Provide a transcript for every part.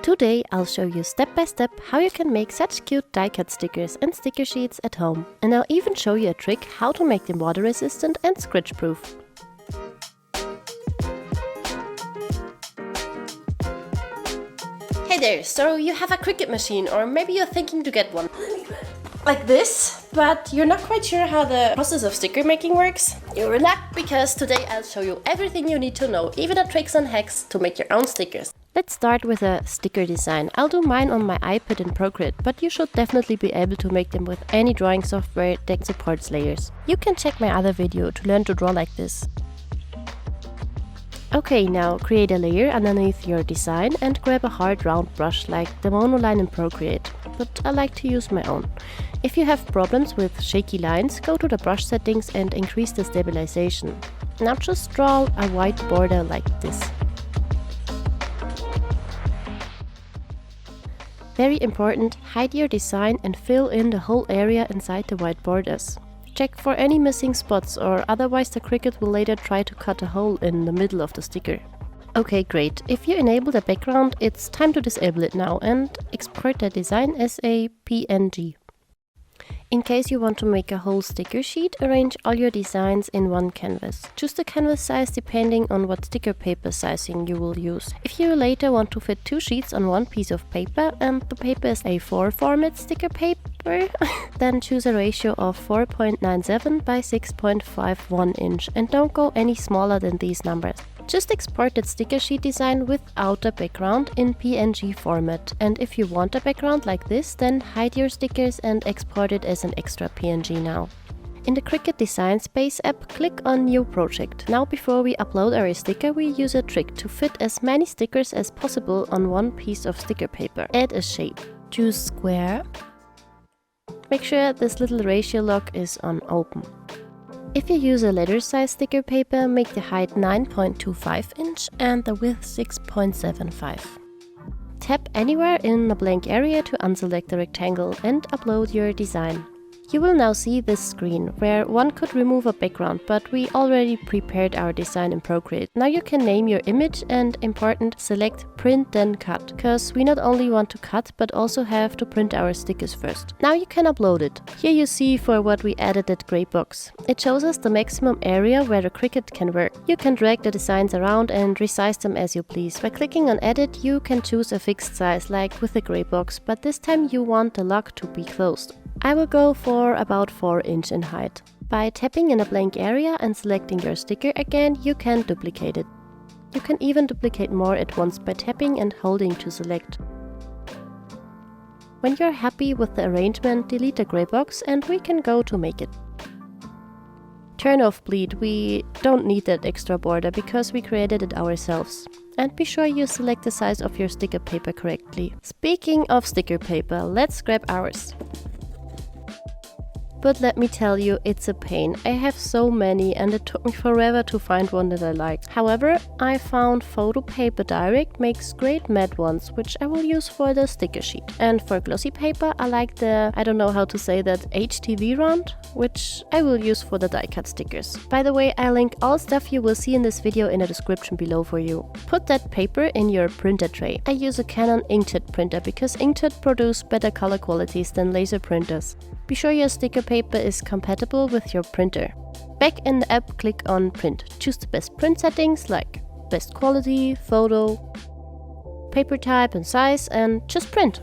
Today I'll show you step by step how you can make such cute die-cut stickers and sticker sheets at home. And I'll even show you a trick how to make them water resistant and scratch proof. Hey there, so you have a Cricut machine, or maybe you're thinking to get one like this, but you're not quite sure how the process of sticker making works? You're in luck, because today I'll show you everything you need to know, even the tricks and hacks to make your own stickers. Let's start with a sticker design. I'll do mine on my iPad in Procreate, but you should definitely be able to make them with any drawing software that supports layers. You can check my other video to learn to draw like this. Okay, now create a layer underneath your design and grab a hard round brush like the monoline in Procreate, but I like to use my own. If you have problems with shaky lines, go to the brush settings and increase the stabilization. Now just draw a white border like this. Very important, hide your design and fill in the whole area inside the white borders. Check for any missing spots, or otherwise the Cricut will later try to cut a hole in the middle of the sticker. Okay, great. If you enable the background, it's time to disable it now and export the design as a PNG. In case you want to make a whole sticker sheet, arrange all your designs in one canvas. Choose the canvas size depending on what sticker paper sizing you will use. If you later want to fit 2 sheets on one piece of paper and the paper is A4 format sticker paper, then choose a ratio of 4.97 by 6.51 inch and don't go any smaller than these numbers. Just export that sticker sheet design without a background in PNG format, and if you want a background like this, then hide your stickers and export it as an extra PNG now. In the Cricut Design Space app, click on New Project. Now before we upload our sticker, we use a trick to fit as many stickers as possible on one piece of sticker paper. Add a shape. Choose square. Make sure this little ratio lock is on open. If you use a letter size sticker paper, make the height 9.25 inch and the width 6.75. Tap anywhere in the blank area to unselect the rectangle and upload your design. You will now see this screen, where one could remove a background, but we already prepared our design in Procreate. Now you can name your image and, important, select Print then Cut, because we not only want to cut, but also have to print our stickers first. Now you can upload it. Here you see for what we added that gray box. It shows us the maximum area where the Cricut can work. You can drag the designs around and resize them as you please. By clicking on Edit, you can choose a fixed size, like with the gray box, but this time you want the lock to be closed. I will go for about 4 inch in height. By tapping in a blank area and selecting your sticker again, you can duplicate it. You can even duplicate more at once by tapping and holding to select. When you're happy with the arrangement, delete the gray box and we can go to make it. Turn off bleed, we don't need that extra border because we created it ourselves. And be sure you select the size of your sticker paper correctly. Speaking of sticker paper, let's grab ours. But let me tell you, it's a pain. I have so many and it took me forever to find one that I like. However, I found Photo Paper Direct makes great matte ones, which I will use for the sticker sheet. And for glossy paper, I like the, I don't know how to say that, HTV round, which I will use for the die cut stickers. By the way, I link all stuff you will see in this video in the description below for you. Put that paper in your printer tray. I use a Canon inkjet printer because inkjet produce better color qualities than laser printers. Be sure your sticker paper is compatible with your printer. Back in the app, click on Print. Choose the best print settings like best quality, photo, paper type and size, and just print.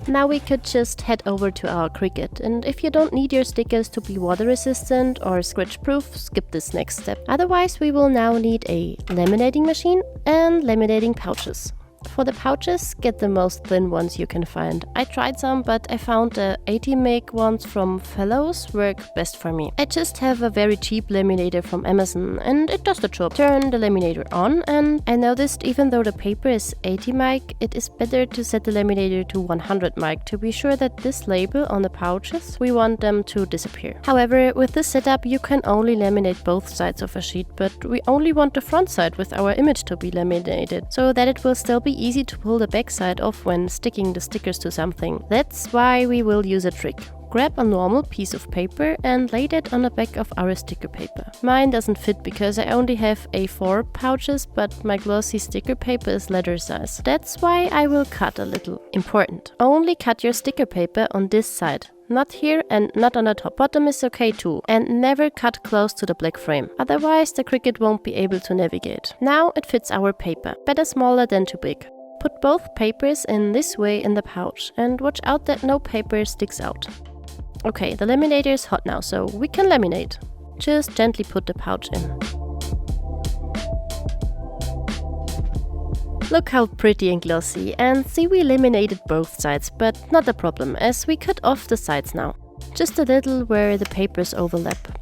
Now we could just head over to our Cricut, and if you don't need your stickers to be water resistant or scratch proof, skip this next step. Otherwise we will now need a laminating machine and laminating pouches. For the pouches, get the most thin ones you can find. I tried some, but I found the 80 meg ones from Fellows work best for me. I just have a very cheap laminator from Amazon and it does the job. Turn the laminator on and I noticed even though the paper is 80 mic, it is better to set the laminator to 100 mic to be sure that this label on the pouches, we want them to disappear. However, with this setup you can only laminate both sides of a sheet, but we only want the front side with our image to be laminated, so that it will still be easy to pull the back side off when sticking the stickers to something. That's why we will use a trick. grab a normal piece of paper and lay it on the back of our sticker paper. Mine doesn't fit because I only have A4 pouches, but my glossy sticker paper is letter size. That's why I will cut a little. Important. Only cut your sticker paper on this side. Not here and not on the top. Bottom is okay too. And never cut close to the black frame. Otherwise the Cricut won't be able to navigate. Now it fits our paper. Better smaller than too big. Put both papers in this way in the pouch and watch out that no paper sticks out. Okay, the laminator is hot now, so we can laminate. Just gently put the pouch in. Look how pretty and glossy, and see, we laminated both sides, but not a problem as we cut off the sides now. Just a little where the papers overlap.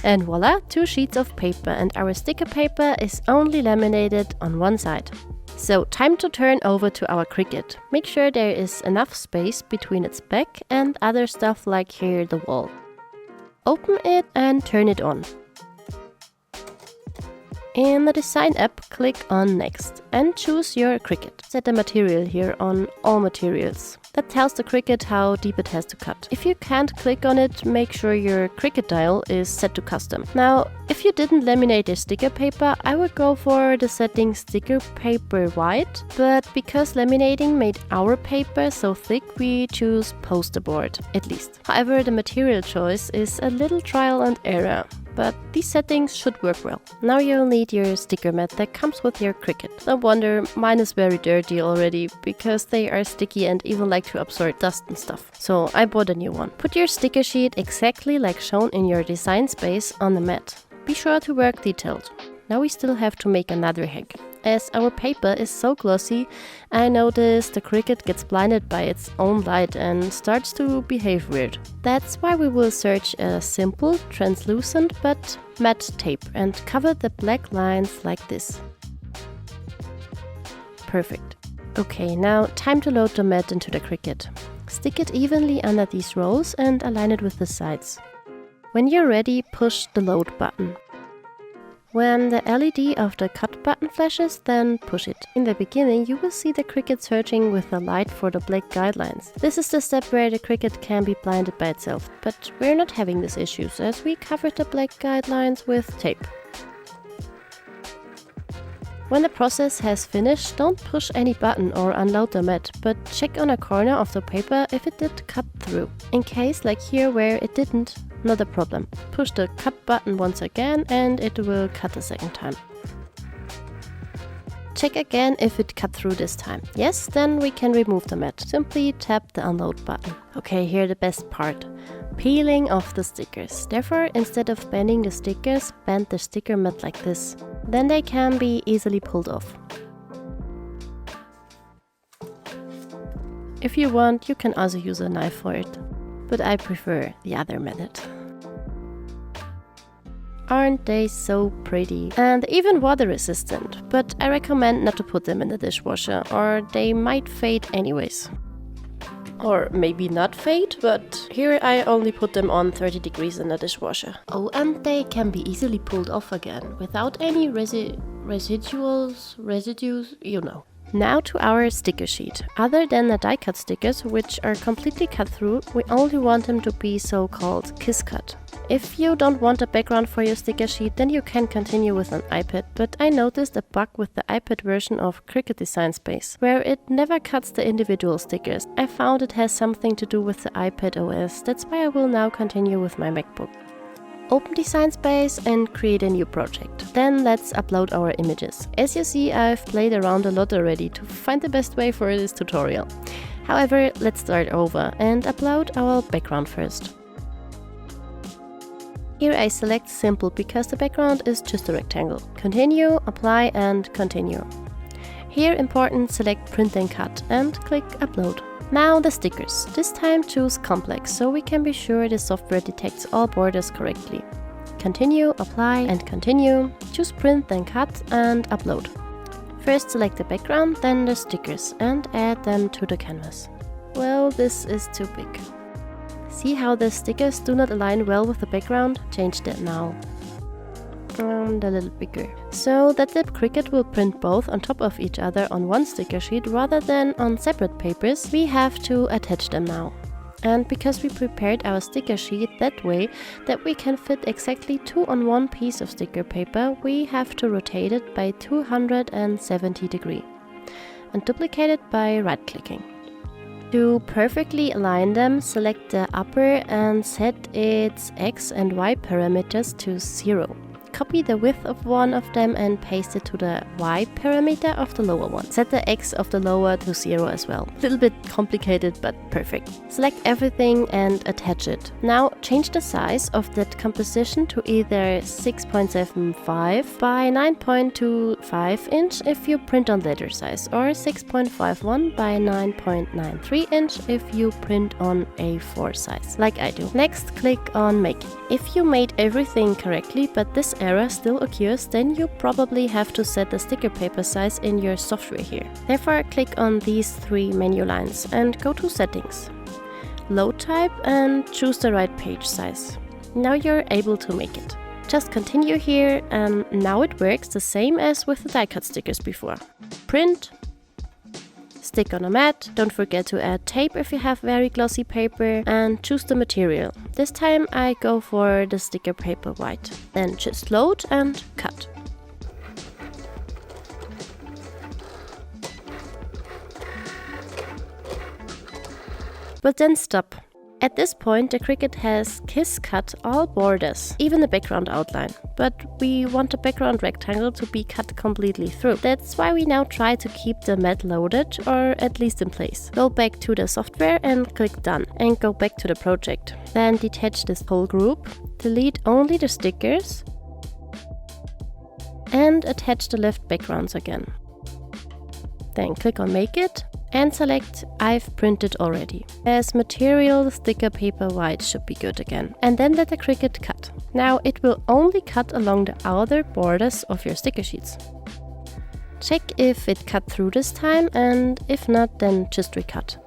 And voila, 2 sheets of paper, and our sticker paper is only laminated on one side. So time to turn over to our Cricut. Make sure there is enough space between its back and other stuff like here the wall. Open it and turn it on. In the Design app, click on Next and choose your Cricut. Set the material here on All Materials. That tells the Cricut how deep it has to cut. If you can't click on it, make sure your Cricut dial is set to custom. Now, if you didn't laminate your sticker paper, I would go for the setting Sticker Paper White, but because laminating made our paper so thick, we choose Poster Board, at least. However, the material choice is a little trial and error. But these settings should work well. Now you'll need your sticker mat that comes with your Cricut. No wonder mine is very dirty already, because they are sticky and even like to absorb dust and stuff. So I bought a new one. Put your sticker sheet exactly like shown in your design space on the mat. Be sure to work detailed. Now we still have to make another hack. As our paper is so glossy, I noticed the Cricut gets blinded by its own light and starts to behave weird. That's why we will search a simple, translucent but matte tape and cover the black lines like this. Perfect. Okay, now time to load the mat into the Cricut. Stick it evenly under these rolls and align it with the sides. When you're ready, push the load button. When the LED of the cut button flashes, then push it. In the beginning, you will see the Cricut searching with the light for the black guidelines. This is the step where the Cricut can be blinded by itself, but we're not having these issues as we covered the black guidelines with tape. When the process has finished, don't push any button or unload the mat, but check on a corner of the paper if it did cut through. In case, like here where it didn't, not a problem. Push the cut button once again and it will cut a second time. Check again if it cut through this time. Yes, then we can remove the mat. Simply tap the unload button. Okay, here the best part. Peeling off the stickers. Therefore, instead of bending the stickers, bend the sticker mat like this. Then they can be easily pulled off. If you want, you can also use a knife for it, but I prefer the other method. Aren't they so pretty? And even water resistant, but I recommend not to put them in the dishwasher or they might fade anyways. Or maybe not fade, but here I only put them on 30 degrees in the dishwasher. Oh, and they can be easily pulled off again, without any residues, you know. Now to our sticker sheet. Other than the die-cut stickers, which are completely cut through, we only want them to be so-called kiss cut. If you don't want a background for your sticker sheet, then you can continue with an iPad, but I noticed a bug with the iPad version of Cricut Design Space, where it never cuts the individual stickers. I found it has something to do with the iPad OS, that's why I will now continue with my MacBook. Open Design Space and create a new project. Then let's upload our images. As you see, I've played around a lot already to find the best way for this tutorial. However, let's start over and upload our background first. Here I select Simple because the background is just a rectangle. Continue, apply and continue. Here important, select Print and Cut and click Upload. Now the stickers. This time choose Complex so we can be sure the software detects all borders correctly. Continue, apply and continue. Choose Print, then Cut and Upload. First select the background, then the stickers and add them to the canvas. Well, this is too big. See how the stickers do not align well with the background? Change that now. And a little bigger. So that the Cricut will print both on top of each other on one sticker sheet rather than on separate papers, we have to attach them now. And because we prepared our sticker sheet that way that we can fit exactly 2 on one piece of sticker paper, we have to rotate it by 270 degrees and duplicate it by right-clicking. To perfectly align them, select the upper and set its X and Y parameters to 0. Copy the width of one of them and paste it to the Y parameter of the lower one. Set the X of the lower to 0 as well. A little bit complicated, but perfect. Select everything and attach it. Now change the size of that composition to either 6.75 by 9.25 inch if you print on letter size, or 6.51 by 9.93 inch if you print on A4 size, like I do. Next, click on Make It. If you made everything correctly, but this error still occurs, then you probably have to set the sticker paper size in your software here. Therefore, click on these 3 menu lines and go to Settings, Load Type, and choose the right page size. Now you're able to make it. Just continue here, and now it works the same as with the die-cut stickers before. Print, stick on a mat, don't forget to add tape if you have very glossy paper, and choose the material. This time I go for the sticker paper white. Then just load and cut. But then stop. At this point, the Cricut has cut all borders, even the background outline. But we want the background rectangle to be cut completely through. That's why we now try to keep the mat loaded, or at least in place. Go back to the software and click Done, and go back to the project. Then detach this whole group, delete only the stickers, and attach the left backgrounds again. Then click on Make It, and select I've printed already. As material, sticker paper white should be good again. And then let the Cricut cut. Now it will only cut along the outer borders of your sticker sheets. Check if it cut through this time, and if not, then just recut.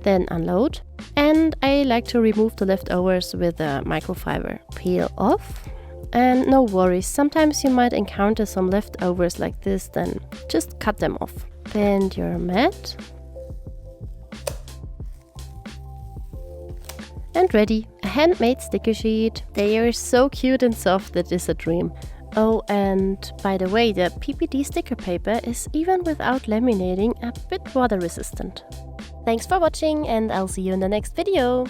Then unload. And I like to remove the leftovers with a microfiber. Peel off. And no worries, sometimes you might encounter some leftovers like this, then just cut them off. Bend your mat. And ready, a handmade sticker sheet. They are so cute and soft that it's a dream. Oh, and by the way, the PPD sticker paper is, even without laminating, a bit water resistant. Thanks for watching, and I'll see you in the next video.